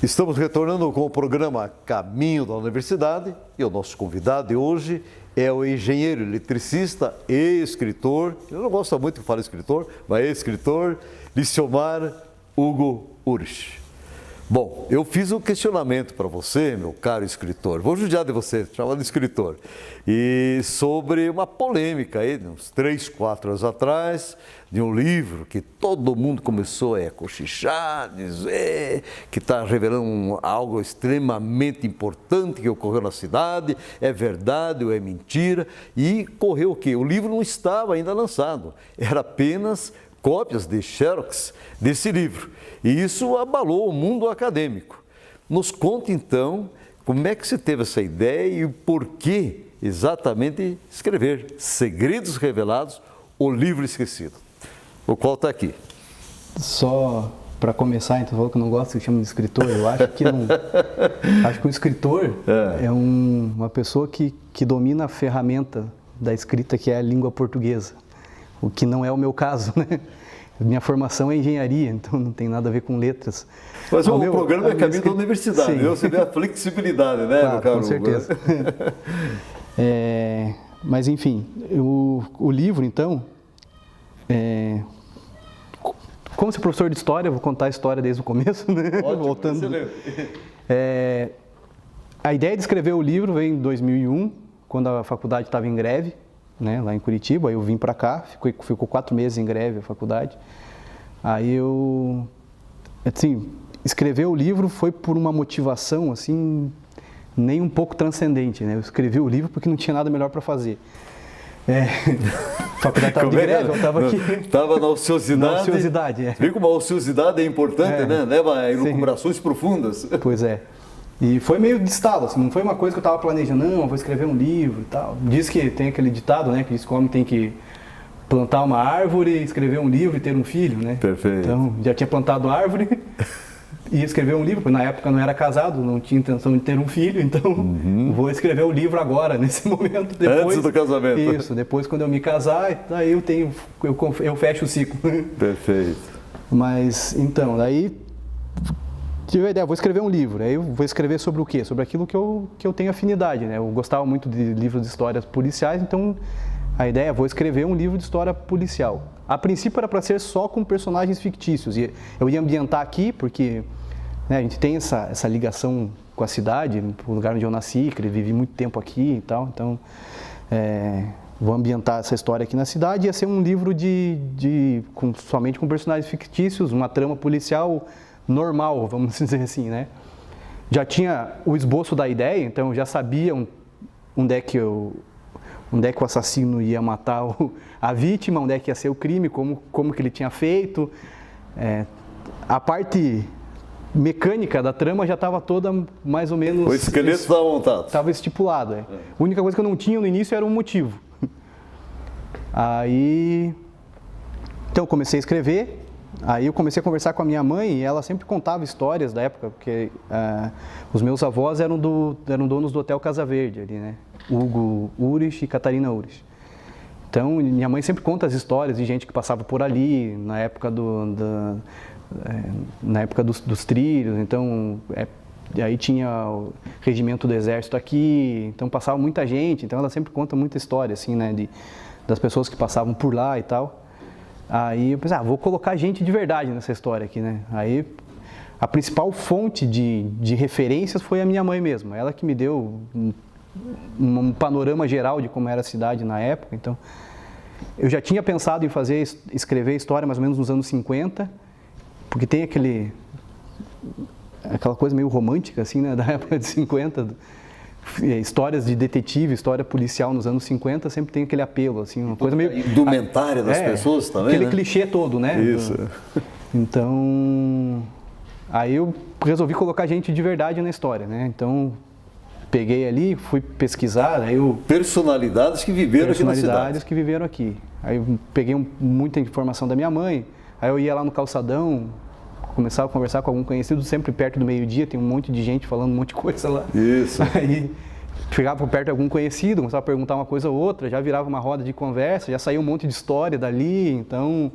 Estamos retornando com o programa Caminho da Universidade e o nosso convidado de hoje é o engenheiro eletricista e escritor, eu não gosto muito que fale escritor, mas é escritor, Liciomar Hugo Urich. Bom, eu fiz um questionamento para você, meu caro escritor, vou judiar de você, chamado de escritor, e sobre uma polêmica aí, uns 3, 4 anos atrás, de um livro que todo mundo começou a cochichar, dizer que está revelando algo extremamente importante que ocorreu na cidade, é verdade ou é mentira, e correu o quê? O livro não estava ainda lançado, era apenas cópias de xerox desse livro. E isso abalou o mundo acadêmico. Nos conte, então, como é que você teve essa ideia e por que exatamente escrever Segredos Revelados, o livro esquecido, o qual está aqui. Só para começar, então, falou que eu não gosto que chama de escritor, eu acho que não. Acho que o escritor é uma pessoa que domina a ferramenta da escrita, que é a língua portuguesa. O que não é o meu caso, né? Minha formação é engenharia, então não tem nada a ver com letras. Mas o programa é Caminho da Universidade, sim. Você vê a flexibilidade, né, claro, meu caro com certeza. Mas enfim, o livro, então, como ser professor de história, eu vou contar a história desde o começo, né? Ótimo, voltando. excelente. A ideia de escrever o livro veio em 2001, quando a faculdade estava em greve, né, lá em Curitiba. Aí eu vim para cá, ficou 4 meses em greve a faculdade. Aí eu, assim, escrever o livro foi por uma motivação, assim, nem um pouco transcendente, né? Eu escrevi o livro porque não tinha nada melhor para fazer. A faculdade estava de greve, eu estava aqui. Estava na ociosidade. Na ociosidade, é. Vê como a ociosidade é importante, né? Leva a elucubrações profundas. Pois é. E foi meio de estalo, assim, não foi uma coisa que eu estava planejando, não, vou escrever um livro e tal. Diz que tem aquele ditado, né, que diz que o homem tem que plantar uma árvore, escrever um livro e ter um filho, né? Perfeito. Então, já tinha plantado árvore e escrever um livro, porque na época eu não era casado, não tinha intenção de ter um filho, então vou escrever o livro agora, nesse momento. Depois, antes do casamento. Isso, depois quando eu me casar, aí eu fecho o ciclo. Perfeito. Mas, então, daí tive a ideia, vou escrever um livro, aí eu vou escrever sobre o quê? Sobre aquilo que eu tenho afinidade, né? Eu gostava muito de livros de histórias policiais, então a ideia é, vou escrever um livro de história policial. A princípio era para ser só com personagens fictícios, e eu ia ambientar aqui, porque, né, a gente tem essa ligação com a cidade, o lugar onde eu nasci, vivi muito tempo aqui e tal, então vou ambientar essa história aqui na cidade. Ia ser um livro somente com personagens fictícios, uma trama policial normal, vamos dizer assim, né? Já tinha o esboço da ideia, então eu já sabia onde é que o assassino ia matar a vítima, onde é que ia ser o crime, como que ele tinha feito. A parte mecânica da trama já estava toda mais ou menos... O esqueleto estava montado. Estava estipulado, A única coisa que eu não tinha no início era um motivo. Aí, então eu comecei a escrever. Aí eu comecei a conversar com a minha mãe e ela sempre contava histórias da época, porque os meus avós eram donos do Hotel Casa Verde ali, né? Hugo Urich e Catarina Urich. Então, minha mãe sempre conta as histórias de gente que passava por ali na época dos trilhos. Então, aí tinha o regimento do exército aqui, então passava muita gente. Então, ela sempre conta muita história, assim, né? Das pessoas que passavam por lá e tal. Aí eu pensei, vou colocar gente de verdade nessa história aqui, né? Aí a principal fonte de referências foi a minha mãe mesmo. Ela que me deu um panorama geral de como era a cidade na época. Então, eu já tinha pensado em escrever história mais ou menos nos anos 50, porque tem aquela coisa meio romântica, assim, né? Da época de 50, histórias de detetive, história policial nos anos 50 sempre tem aquele apelo, assim, uma coisa meio... Indumentária das pessoas também, aquele né? clichê todo, né? Isso. Então, aí eu resolvi colocar gente de verdade na história, né? Então, peguei ali, fui pesquisar, aí eu... Personalidades que viveram aqui na cidade. Personalidades que viveram aqui. Aí eu peguei muita informação da minha mãe, aí eu ia lá no calçadão, começava a conversar com algum conhecido, sempre perto do meio-dia, tem um monte de gente falando um monte de coisa lá. Isso. Aí chegava por perto de algum conhecido, começava a perguntar uma coisa ou outra, já virava uma roda de conversa, já saiu um monte de história dali, então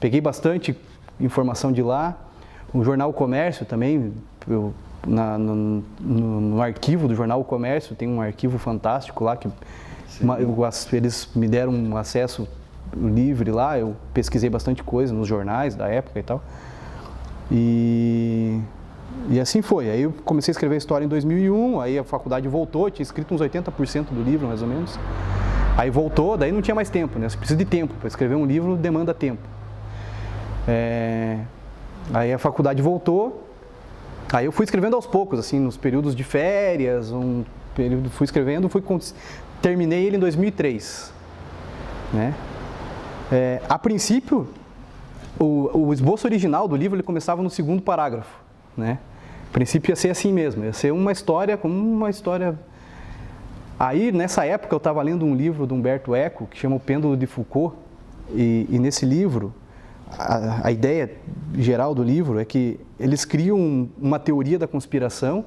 peguei bastante informação de lá. O jornal Comércio também, eu no arquivo do jornal O Comércio, tem um arquivo fantástico lá que eles me deram um acesso livre lá, eu pesquisei bastante coisa nos jornais da época e tal. E assim foi. Aí eu comecei a escrever a história em 2001, aí a faculdade voltou, tinha escrito uns 80% do livro, mais ou menos. Aí voltou, daí não tinha mais tempo, né? Você precisa de tempo, para escrever um livro demanda tempo. Aí a faculdade voltou, aí eu fui escrevendo aos poucos, assim, nos períodos de férias, fui escrevendo, terminei ele em 2003, né? A princípio, o esboço original do livro ele começava no segundo parágrafo, né? A princípio ia ser assim mesmo, ia ser uma história como uma história. Aí, nessa época, eu estava lendo um livro do Humberto Eco, que chama O Pêndulo de Foucault, e nesse livro, a ideia geral do livro é que eles criam uma teoria da conspiração,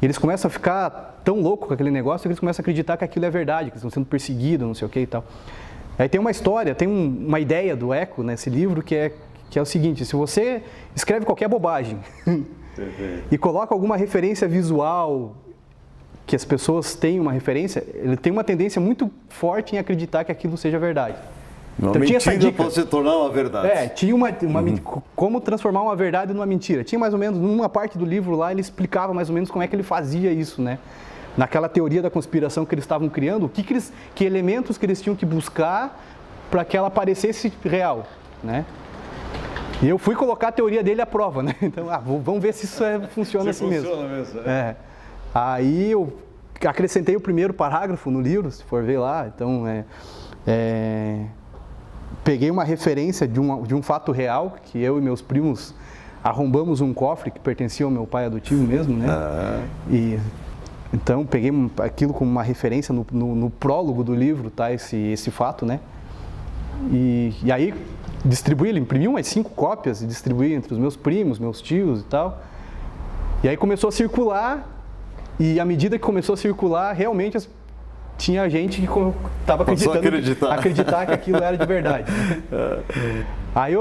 e eles começam a ficar tão loucos com aquele negócio que eles começam a acreditar que aquilo é verdade, que eles estão sendo perseguidos, não sei o que e tal. Aí tem uma história, tem uma ideia do Eco nesse livro que é o seguinte: se você escreve qualquer bobagem e coloca alguma referência visual, que as pessoas têm uma referência, ele tem uma tendência muito forte em acreditar que aquilo seja verdade. Uma então, mentira tinha essa dica. pode se tornar uma verdade. Tinha como transformar uma verdade numa mentira. Tinha mais ou menos, numa parte do livro lá, ele explicava mais ou menos como é que ele fazia isso, né? Naquela teoria da conspiração que eles estavam criando, que elementos que eles tinham que buscar para que ela parecesse real, né? E eu fui colocar a teoria dele à prova, né? Então, vamos ver se isso funciona assim mesmo. Aí eu acrescentei o primeiro parágrafo no livro, se for ver lá. Então, peguei uma referência de um fato real, que eu e meus primos arrombamos um cofre que pertencia ao meu pai adotivo mesmo, né? Então, peguei aquilo como uma referência no prólogo do livro, tá? Esse fato, né? E aí, imprimi umas 5 cópias e distribuí entre os meus primos, meus tios e tal. E aí começou a circular, e à medida que começou a circular, realmente tinha gente que estava acreditar que aquilo era de verdade. Aí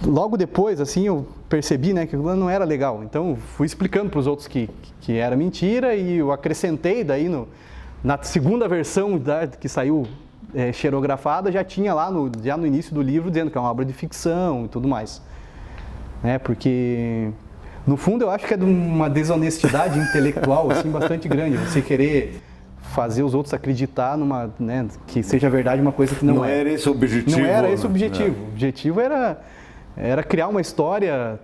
logo depois, assim, eu percebi, né, que aquilo não era legal. Então, fui explicando para os outros que era mentira, e eu acrescentei daí na segunda versão que saiu xerografada, já tinha lá já no início do livro dizendo que é uma obra de ficção e tudo mais. Né, porque, no fundo, eu acho que é de uma desonestidade intelectual assim, bastante grande, você querer fazer os outros acreditar né, que seja verdade uma coisa que não é. Não era esse o objetivo. Não era esse o objetivo. O objetivo era criar uma história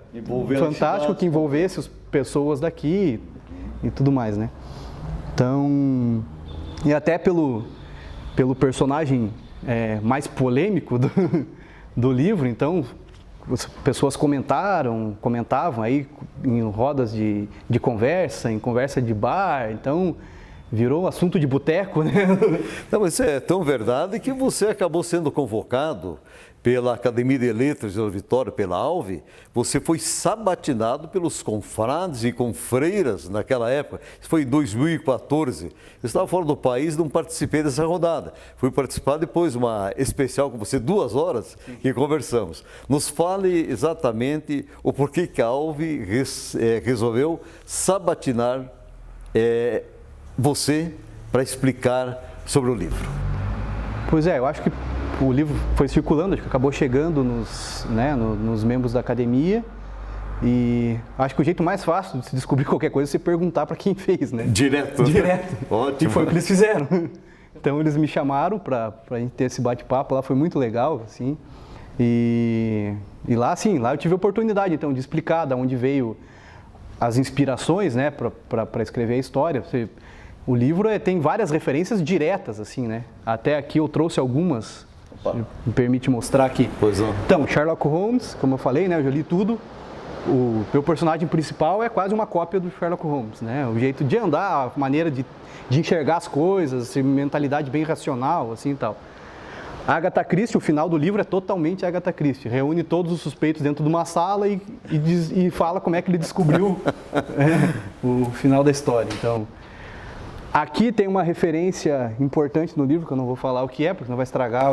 fantástica que envolvesse as pessoas daqui e tudo mais, né? Então, e até pelo personagem mais polêmico do livro, então, as pessoas comentavam aí em rodas de conversa, em conversa de bar, então virou assunto de boteco, né? Não, mas isso é tão verdade que você acabou sendo convocado pela Academia de Letras de Vitória, pela ALVE. Você foi sabatinado pelos confrades e confreiras naquela época. Isso foi em 2014. Eu estava fora do país, não participei dessa rodada. Fui participar depois de uma especial com você, 2 horas, que conversamos. Nos fale exatamente o porquê que a ALVE resolveu sabatinar você para explicar sobre o livro. Pois eu acho que o livro foi circulando, acho que acabou chegando nos membros da academia, e acho que o jeito mais fácil de se descobrir qualquer coisa é você perguntar para quem fez, né? Direto. Ótimo. E foi o que eles fizeram. Então eles me chamaram para a gente ter esse bate-papo, lá foi muito legal, assim, e lá eu tive a oportunidade então de explicar de onde veio as inspirações, né, para escrever a história. O livro tem várias referências diretas, assim, né? Até aqui eu trouxe algumas, me permite mostrar aqui. Pois não. Então, Sherlock Holmes, como eu falei, né? Eu já li tudo. O meu personagem principal é quase uma cópia do Sherlock Holmes, né? O jeito de andar, a maneira de enxergar as coisas, mentalidade bem racional, assim e tal. A Agatha Christie, o final do livro é totalmente Agatha Christie. Reúne todos os suspeitos dentro de uma sala e fala como é que ele descobriu o final da história. Então, Aqui tem uma referência importante no livro, que eu não vou falar o que é, porque não vai estragar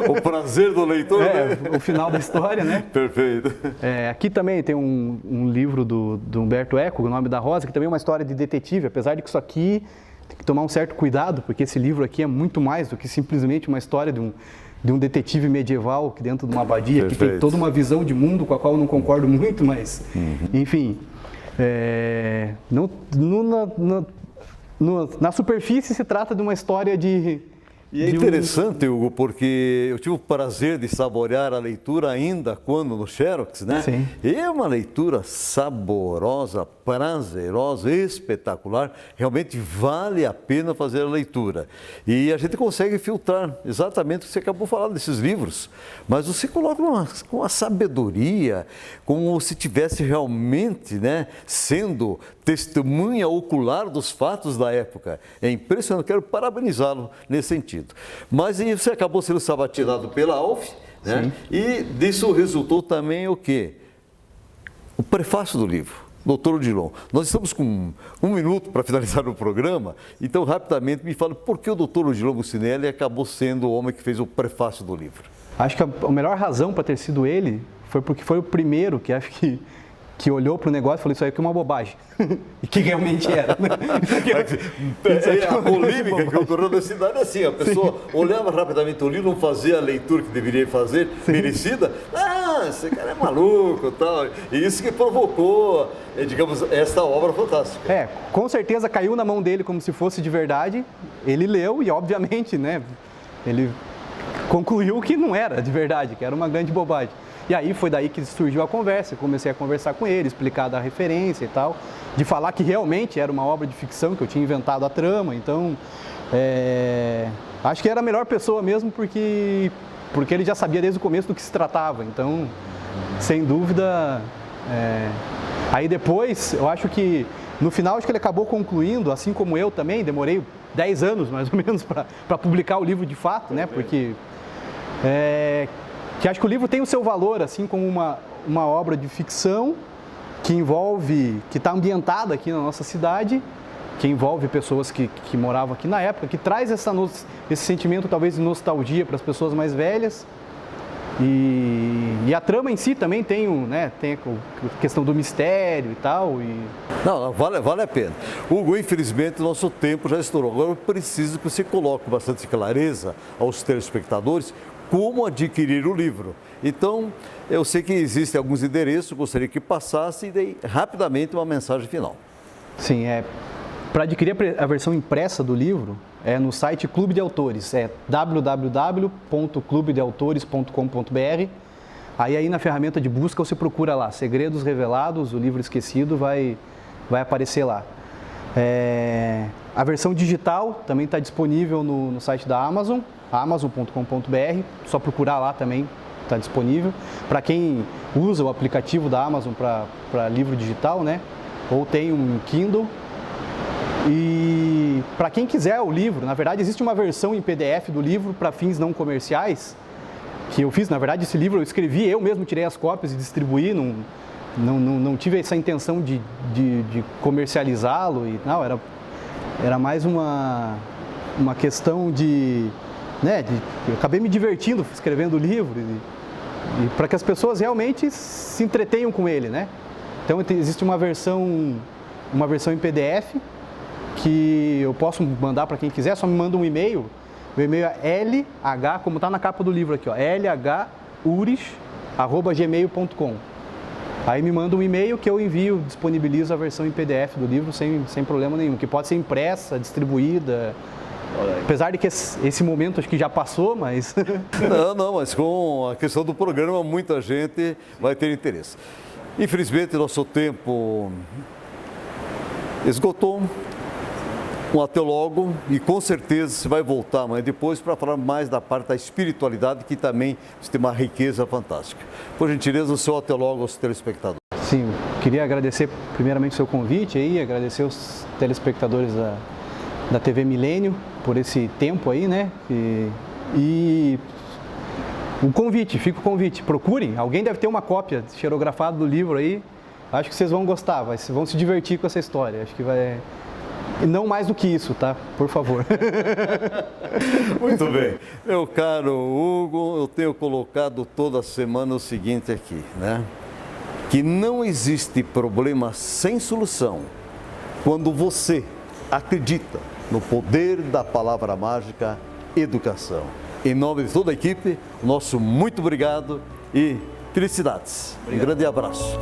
O prazer do leitor, né? o final da história, né? Perfeito. Aqui também tem um livro do Humberto Eco, O Nome da Rosa, que também é uma história de detetive, apesar de que isso aqui tem que tomar um certo cuidado, porque esse livro aqui é muito mais do que simplesmente uma história de um detetive medieval que dentro de uma abadia, que tem toda uma visão de mundo com a qual eu não concordo muito, mas, enfim, na superfície se trata de uma história de... E é interessante, Hugo, porque eu tive o prazer de saborear a leitura ainda quando no Xerox, né? Sim. E é uma leitura saborosa, prazerosa, espetacular. Realmente vale a pena fazer a leitura. E a gente consegue filtrar exatamente o que você acabou de falar desses livros. Mas você coloca com uma sabedoria, como se tivesse realmente, né, sendo testemunha ocular dos fatos da época. É impressionante, quero parabenizá-lo nesse sentido. Mas aí você acabou sendo sabatinado pela ALF, né? E disso resultou também o quê? O prefácio do livro, Doutor Odilon. Nós estamos com um minuto para finalizar o programa, então rapidamente me fala por que o Doutor Odilon Mucinelli acabou sendo o homem que fez o prefácio do livro. Acho que a melhor razão para ter sido ele foi porque foi o primeiro que acho que olhou para o negócio e falou, isso aí que é uma bobagem. E que realmente era. A polêmica que ocorreu na cidade é assim, a pessoa olhava rapidamente o livro, não fazia a leitura que deveria fazer, merecida. Esse cara é maluco e tal. E isso que provocou, digamos, esta obra fantástica. Com certeza caiu na mão dele como se fosse de verdade. Ele leu e, obviamente, né, ele concluiu que não era de verdade, que era uma grande bobagem. E aí foi daí que surgiu a conversa, comecei a conversar com ele, explicar da referência e tal, de falar que realmente era uma obra de ficção, que eu tinha inventado a trama, então acho que era a melhor pessoa mesmo porque ele já sabia desde o começo do que se tratava, então, sem dúvida, aí depois, eu acho que no final acho que ele acabou concluindo, assim como eu também, demorei 10 anos mais ou menos para publicar o livro de fato, né, porque... que acho que o livro tem o seu valor, assim como uma obra de ficção que está ambientada aqui na nossa cidade, que envolve pessoas que moravam aqui na época, que traz esse sentimento talvez de nostalgia para as pessoas mais velhas. E a trama em si também tem a questão do mistério e tal. Não, vale a pena. Hugo, infelizmente, nosso tempo já estourou. Agora eu preciso que você coloque com bastante clareza aos telespectadores como adquirir o livro. Então, eu sei que existem alguns endereços, gostaria que passasse e dei rapidamente uma mensagem final. Sim, para adquirir a versão impressa do livro, é no site Clube de Autores, www.clubedeautores.com.br. Aí na ferramenta de busca você procura lá, Segredos Revelados, o livro esquecido, vai aparecer lá. A versão digital também está disponível no site da Amazon, amazon.com.br, só procurar lá também, está disponível. Para quem usa o aplicativo da Amazon para livro digital, né? Ou tem um Kindle. E para quem quiser o livro, na verdade existe uma versão em PDF do livro para fins não comerciais, que eu fiz, na verdade esse livro eu escrevi, eu mesmo tirei as cópias e distribuí, não tive essa intenção de comercializá-lo, e não, era mais uma questão eu acabei me divertindo escrevendo o livro e para que as pessoas realmente se entretenham com ele, né? Então existe uma versão em PDF que eu posso mandar para quem quiser, só me manda um e-mail. O e-mail é LH, como está na capa do livro aqui, ó, lhures@gmail.com. Aí me manda um e-mail que eu envio, disponibilizo a versão em PDF do livro sem problema nenhum, que pode ser impressa, distribuída. Apesar de que esse momento acho que já passou, mas... Não, mas com a questão do programa, muita gente vai ter interesse. Infelizmente, nosso tempo esgotou. Até logo, e com certeza você vai voltar amanhã depois para falar mais da parte da espiritualidade, que também tem uma riqueza fantástica. Por gentileza, o seu até logo aos telespectadores. Sim, queria agradecer primeiramente o seu convite aí, agradecer os telespectadores da TV Milênio por esse tempo aí, né? E o convite, fica o convite, procurem, alguém deve ter uma cópia xerografada do livro aí, acho que vocês vão gostar, vão se divertir com essa história, acho que E não mais do que isso, tá? Por favor. Muito bem. Meu caro Hugo, eu tenho colocado toda semana o seguinte aqui, né? Que não existe problema sem solução quando você acredita no poder da palavra mágica educação. Em nome de toda a equipe, nosso muito obrigado e felicidades. Um grande abraço.